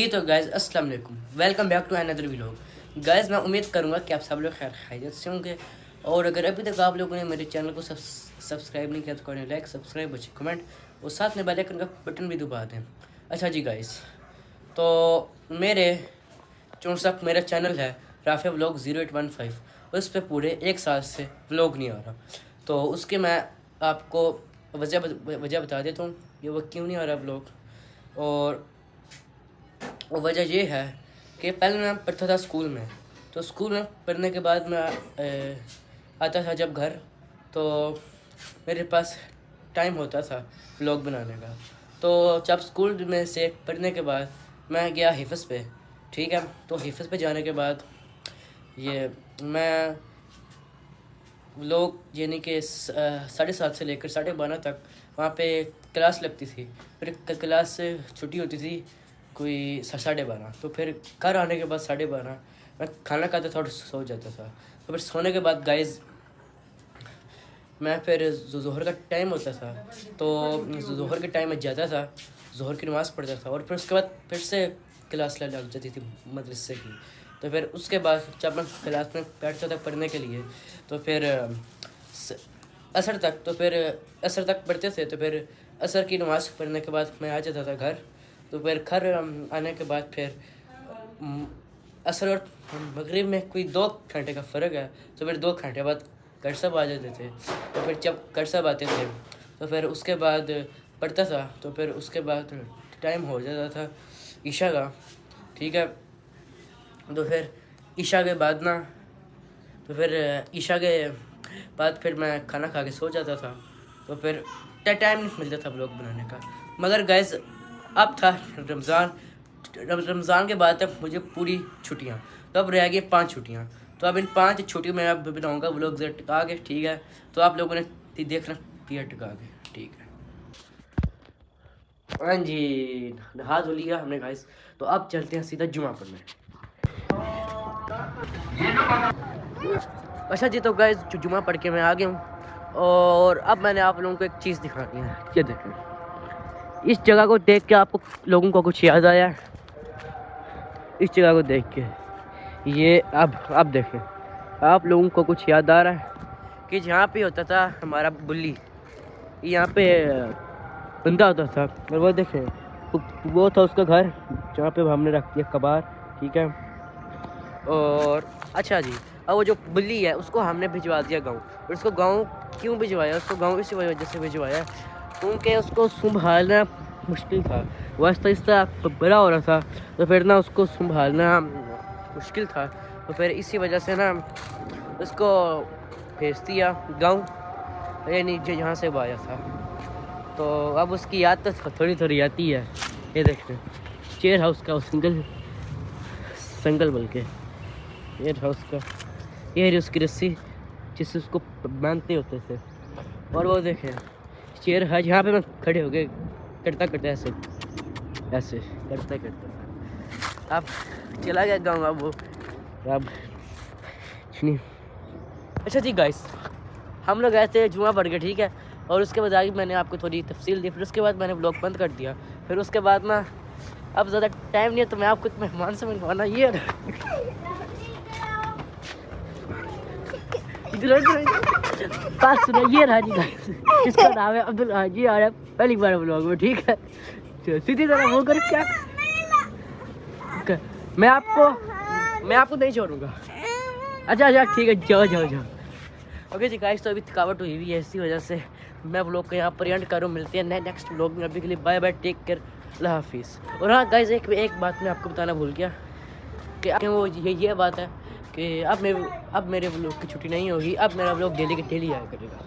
जी तो गाइज़ अस्सलाम वालेकुम, welcome back to another vlog. Guys मैं उम्मीद करूँगा कि आप सब लोग खैर खैरियत से होंगे और अगर अभी तक आप लोगों ने मेरे चैनल को सब्सक्राइब नहीं किया तो करें लाइक, सब्सक्राइब, अच्छे कमेंट और साथ में बेल आइकन का बटन भी दबा दें। अच्छा जी गाइज़, तो मेरा चैनल है राफिया व्लॉग 0815, उस पर पूरे 1 साल से व्लॉग नहीं आ रहा। तो उसके मैं आपको वजह बता देता हूँ कि वो क्यों नहीं आ रहा व्लॉग। और वजह ये है कि पहले मैं पढ़ता था स्कूल में, तो स्कूल में पढ़ने के बाद मैं आता था जब घर, तो मेरे पास टाइम होता था व्लॉग बनाने का। तो जब स्कूल में से पढ़ने के बाद मैं गया हिफ्ज़ पे, ठीक है। तो हिफ्ज़ पे जाने के बाद ये मैं व्लॉग यानी कि 7:30 से लेकर 12:30 तक वहाँ पे क्लास लगती थी। फिर क्लास से छुट्टी होती थी कोई 12:30, तो फिर घर आने के बाद 12:30 मैं खाना खाता था और सो जाता था। तो फिर सोने के बाद गाइज़ मैं फिर ज़ोहर का टाइम होता था, तो ज़ोहर के टाइम में जाता था, ज़ोहर की नमाज़ पढ़ता था और फिर उसके बाद फिर से क्लास लग जाती थी मदरसे की। तो फिर उसके बाद जब मैं क्लास में बैठता था पढ़ने के लिए, तो फिर असर तक पढ़ते थे। तो फिर असर की नमाज़ पढ़ने के बाद मैं आ जाता था घर। तो फिर घर आने के बाद फिर असर और मगरिब में कोई 2 घंटे का फ़र्क है, तो फिर 2 घंटे बाद घर सब आ जाते थे। तो फिर जब घर सब आते थे तो फिर उसके बाद पढ़ता था। तो फिर उसके बाद टाइम हो जाता था ईशा का, ठीक है। तो फिर ईशा के बाद फिर मैं खाना खा के सो जाता था। तो फिर टाइम नहीं मिलता था व्लॉग बनाने का। मगर गाइज़ अब था रमज़ान के बाद तक मुझे पूरी छुट्टियाँ, तो अब रह गई 5 छुट्टियाँ। तो अब इन 5 छुट्टियों में अब बनाऊँगा व्लॉग टिका के, ठीक है। तो आप लोगों ने देखना पिया टिका के, ठीक है। हाँ जी, नहा धो लिया हमने गाइस, तो अब चलते हैं सीधा जुमा पढ़ने। अच्छा जी, तो गाइस जुमा पढ़ के मैं आ गया हूँ और अब मैंने आप लोगों को एक चीज़ दिखानी है। ये देखें, इस जगह को देख के आपको लोगों को कुछ याद आया? इस जगह को देख के ये अब देखें, आप लोगों को कुछ याद आ रहा है कि जहाँ पे होता था हमारा बुल्ली, यहाँ पे बंदा होता था। और वो देखें, वो था उसका घर जहाँ पे हमने रख दिया कबार, ठीक है। और अच्छा जी, अब वो जो बुल्ली है उसको हमने भिजवा दिया गाँव। और उसको गाँव क्यों भिजवाया? उसको गाँव इसी वजह से भिजवाया क्योंकि उसको संभालना मुश्किल था। वो आहिस्ता बड़ा हो रहा था, तो फिर ना उसको संभालना मुश्किल था। तो फिर इसी वजह से ना उसको भेज दिया गाँव, यानी जहाँ से वो आया था। तो अब उसकी याद तो थोड़ी आती है। ये देखते चेयर हाउस का संगल बल्कि चेयर हाउस का ये है उसकी रस्सी जिससे उसको बांधते होते थे। और वो देखें चेयर है जहाँ पे मैं खड़े हो गए करता ऐसे करता था। अब चला गया गाँव, अब वो अब सुनिए। अच्छा जी गाइस, हम लोग गए थे जुमा पढ़ के, ठीक है। और उसके बाद आगे मैंने आपको थोड़ी तफसील दी, फिर उसके बाद मैंने व्लॉग बंद कर दिया। फिर उसके बाद ना अब ज़्यादा टाइम नहीं है, तो मैं आपको एक मेहमान से मिलवाना। ये बात सुनो, ये रहा जी गाइस, इसका नाम है अब्दुल हाजी और पहली बार व्लॉग में, ठीक है। सीधी तरह वो कर क्या मैं आपको नहीं छोड़ूंगा। अच्छा ठीक है, जाओ। ओके जी गाइस, तो अभी थकावट हुई हुई है, इसी वजह से मैं व्लॉग को यहाँ पर एंड करूँ। मिलते हैं नेक्स्ट व्लॉग में, अभी के लिए बाय बाय, टेक केयर, अल्लाह हाफिज़। और हाँ गाइस, एक बात मैं आपको बताना भूल गया कि वो ये बात है कि अब मेरे व्लॉग की छुट्टी नहीं होगी, अब मेरा व्लॉग डेली के डेली आया करेगा।